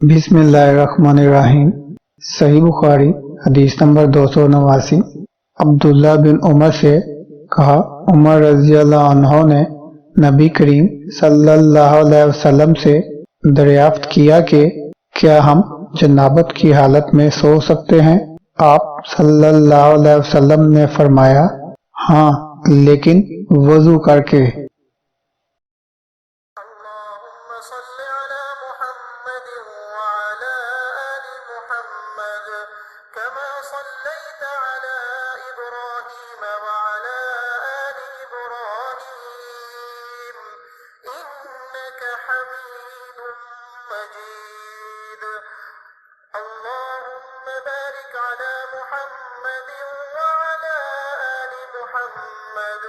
बिस्मिल्लाहिर्रहमानिर्रहीम। सही बुखारी हदीस नंबर 289। अब्दुल्ला बिन उमर से कहा, उमर रज़ियल्लाहु अन्हु ने नबी करीम सल्लल्लाहु अलैहि वसल्लम से दरियाफ्त किया कि क्या हम जनाबत की हालत में सो सकते हैं? आप सल्लल्लाहु अलैहि वसल्लम ने फरमाया, हाँ, लेकिन वजू करके। अल्लाहुम्मा सल्लि अला मुहम्मद व अला आलि मुहम्मद कमा सल्लैता अला इब्राहीम व अला आलि इब्राहीम इन्नका हमीदुम मजीद। अल्लाहुम्मा बारिक अला मुहम्मद व अला आलि मुहम्मद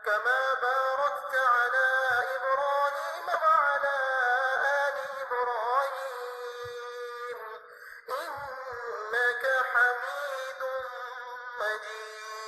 कमा बारकत अला इब्राहीम व अला आलि इब्राहीम इन्नका हमीदुम मजीद।